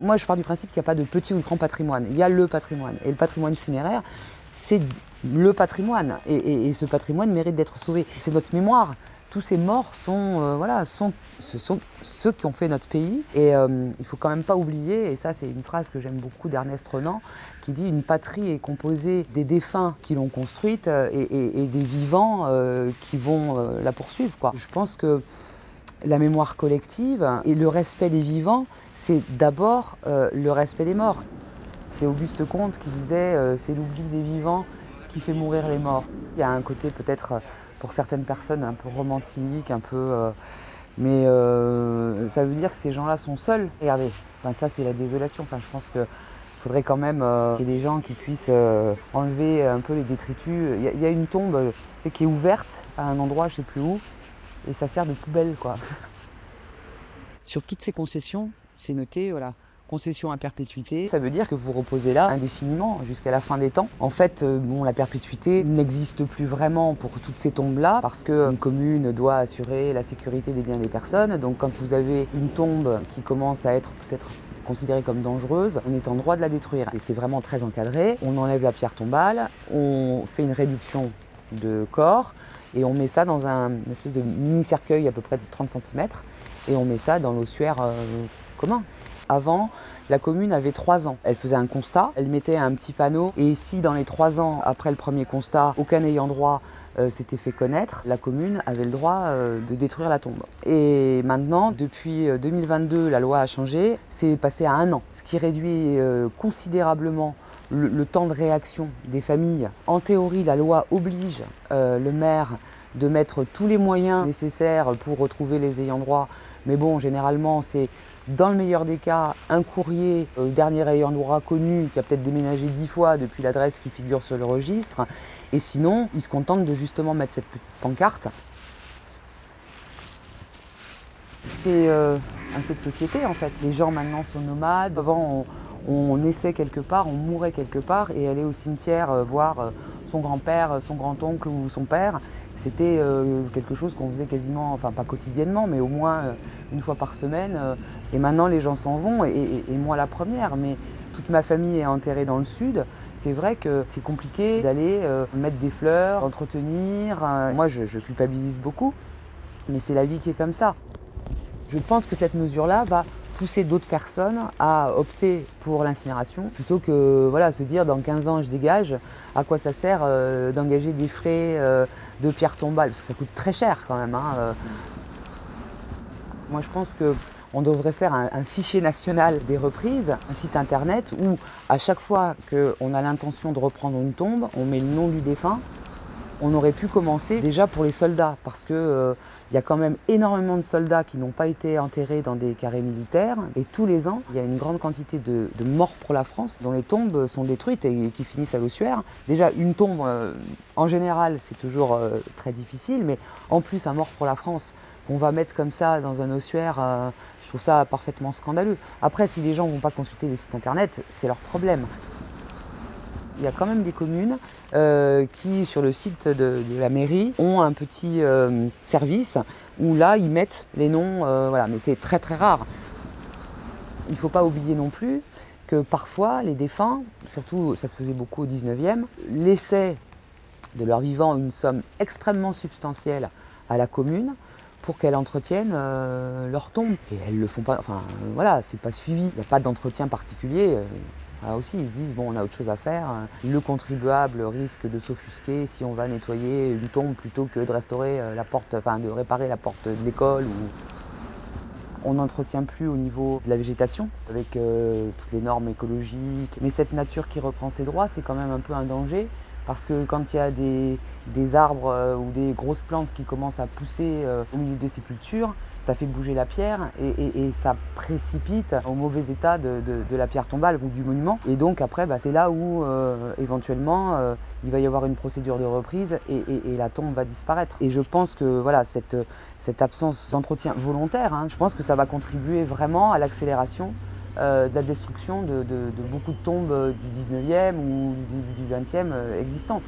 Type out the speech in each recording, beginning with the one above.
Moi, je pars du principe qu'il n'y a pas de petit ou de grand patrimoine. Il y a le patrimoine. Et le patrimoine funéraire, c'est le patrimoine. Et ce patrimoine mérite d'être sauvé. C'est notre mémoire. Tous ces morts ce sont ceux qui ont fait notre pays. Et il ne faut quand même pas oublier, et ça c'est une phrase que j'aime beaucoup d'Ernest Renan, qui dit « Une patrie est composée des défunts qui l'ont construite et des vivants qui vont la poursuivre, quoi. » Je pense que la mémoire collective et le respect des vivants, c'est d'abord le respect des morts. C'est Auguste Comte qui disait c'est l'oubli des vivants qui fait mourir les morts. Il y a un côté peut-être pour certaines personnes un peu romantique, mais ça veut dire que ces gens-là sont seuls. Regardez, ça c'est la désolation. Je pense qu'il faudrait quand même qu'il y ait des gens qui puissent enlever un peu les détritus. Il y a une tombe qui est ouverte à un endroit, je ne sais plus où, et ça sert de poubelle, quoi. Sur toutes ces concessions, c'est noté, voilà, concession à perpétuité. Ça veut dire que vous reposez là indéfiniment, jusqu'à la fin des temps. En fait, la perpétuité n'existe plus vraiment pour toutes ces tombes-là, parce qu'une commune doit assurer la sécurité des biens des personnes. Donc quand vous avez une tombe qui commence à être peut-être considérée comme dangereuse, on est en droit de la détruire. Et c'est vraiment très encadré. On enlève la pierre tombale, on fait une réduction de corps, et on met ça dans une espèce de mini-cercueil à peu près de 30 cm, et on met ça dans l'ossuaire commun. Avant, la commune avait 3 ans. Elle faisait un constat, elle mettait un petit panneau, et si dans les 3 ans après le premier constat, aucun ayant droit s'était fait connaître, la commune avait le droit de détruire la tombe. Et maintenant, depuis 2022, la loi a changé, c'est passé à 1 an, ce qui réduit considérablement le temps de réaction des familles. En théorie, la loi oblige le maire de mettre tous les moyens nécessaires pour retrouver les ayants droit. Mais bon, généralement, c'est dans le meilleur des cas un courrier au dernier ayant droit connu qui a peut-être déménagé 10 fois depuis l'adresse qui figure sur le registre. Et sinon, ils se contentent de justement mettre cette petite pancarte. C'est un fait de société en fait. Les gens maintenant sont nomades. Avant, on naissait quelque part, on mourait quelque part et aller au cimetière voir son grand-père, son grand-oncle ou son père, c'était quelque chose qu'on faisait quasiment, enfin pas quotidiennement, mais au moins une fois par semaine. Et maintenant les gens s'en vont, et moi la première, mais toute ma famille est enterrée dans le sud. C'est vrai que c'est compliqué d'aller mettre des fleurs, entretenir. Moi je culpabilise beaucoup, mais c'est la vie qui est comme ça. Je pense que cette mesure-là va pousser d'autres personnes à opter pour l'incinération plutôt que se dire dans 15 ans je dégage, à quoi ça sert d'engager des frais de pierre tombale, parce que ça coûte très cher quand même. Moi je pense qu'on devrait faire un fichier national des reprises, un site internet où à chaque fois qu'on a l'intention de reprendre une tombe, on met le nom du défunt. On aurait pu commencer déjà pour les soldats, parce que y a quand même énormément de soldats qui n'ont pas été enterrés dans des carrés militaires, et tous les ans, il y a une grande quantité de morts pour la France dont les tombes sont détruites et qui finissent à l'ossuaire. Déjà, une tombe, en général, c'est toujours très difficile, mais en plus, un mort pour la France, qu'on va mettre comme ça dans un ossuaire, je trouve ça parfaitement scandaleux. Après, si les gens ne vont pas consulter les sites internet, c'est leur problème. Il y a quand même des communes qui, sur le site de la mairie, ont un petit service où là, ils mettent les noms, mais c'est très très rare. Il ne faut pas oublier non plus que parfois, les défunts, surtout ça se faisait beaucoup au 19e, laissaient de leur vivant une somme extrêmement substantielle à la commune pour qu'elle entretienne leur tombe. Et elles ne le font pas, c'est pas suivi, il n'y a pas d'entretien particulier. Là aussi, ils se disent, bon, on a autre chose à faire. Le contribuable risque de s'offusquer si on va nettoyer une tombe plutôt que de restaurer de réparer la porte de l'école. On n'entretient plus au niveau de la végétation, avec toutes les normes écologiques. Mais cette nature qui reprend ses droits, c'est quand même un peu un danger. Parce que quand il y a des arbres ou des grosses plantes qui commencent à pousser au milieu des sépultures, ça fait bouger la pierre et ça précipite au mauvais état de la pierre tombale ou du monument. Et donc après, c'est là où éventuellement il va y avoir une procédure de reprise et la tombe va disparaître. Et je pense que cette absence d'entretien volontaire, je pense que ça va contribuer vraiment à l'accélération de la destruction de beaucoup de tombes du 19e ou du 20e existantes.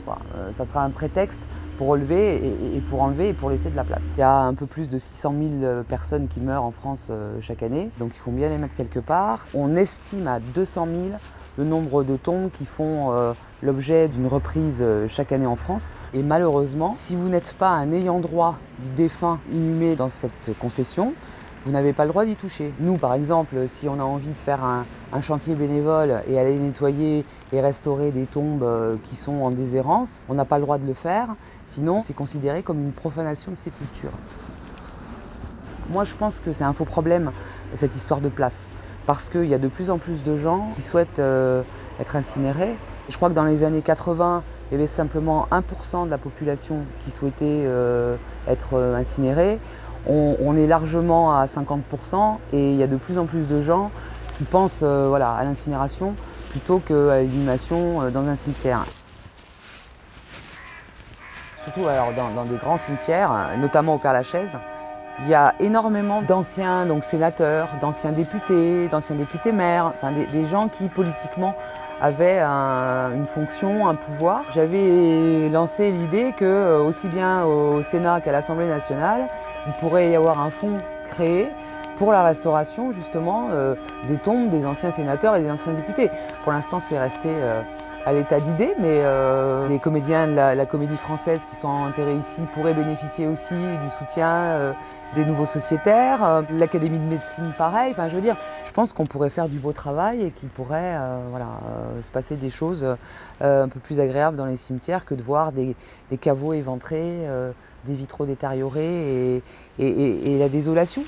Ça sera un prétexte pour relever et pour enlever et pour laisser de la place. Il y a un peu plus de 600 000 personnes qui meurent en France chaque année, donc il faut bien les mettre quelque part. On estime à 200 000 le nombre de tombes qui font l'objet d'une reprise chaque année en France. Et malheureusement, si vous n'êtes pas un ayant droit du défunt inhumé dans cette concession, vous n'avez pas le droit d'y toucher. Nous, par exemple, si on a envie de faire un chantier bénévole et aller nettoyer et restaurer des tombes qui sont en déshérence, on n'a pas le droit de le faire, sinon c'est considéré comme une profanation de sépulture. Moi, je pense que c'est un faux problème, cette histoire de place, parce qu'il y a de plus en plus de gens qui souhaitent être incinérés. Je crois que dans les années 80, il y avait simplement 1% de la population qui souhaitait être incinérée. On est largement à 50% et il y a de plus en plus de gens qui pensent voilà, à l'incinération plutôt qu'à l'inhumation dans un cimetière. Surtout alors, dans des grands cimetières, notamment au Père-Lachaise, il y a énormément d'anciens sénateurs, d'anciens députés maires, enfin, des gens qui politiquement avaient une fonction, un pouvoir. J'avais lancé l'idée que, aussi bien au Sénat qu'à l'Assemblée nationale, il pourrait y avoir un fonds créé pour la restauration justement des tombes des anciens sénateurs et des anciens députés. Pour l'instant, c'est resté à l'état d'idée, mais les comédiens de la Comédie Française qui sont enterrés ici pourraient bénéficier aussi du soutien des nouveaux sociétaires, l'Académie de médecine pareil. Enfin, je veux dire, je pense qu'on pourrait faire du beau travail et qu'il pourrait se passer des choses un peu plus agréables dans les cimetières que de voir des caveaux éventrés, des vitraux détériorés et la désolation.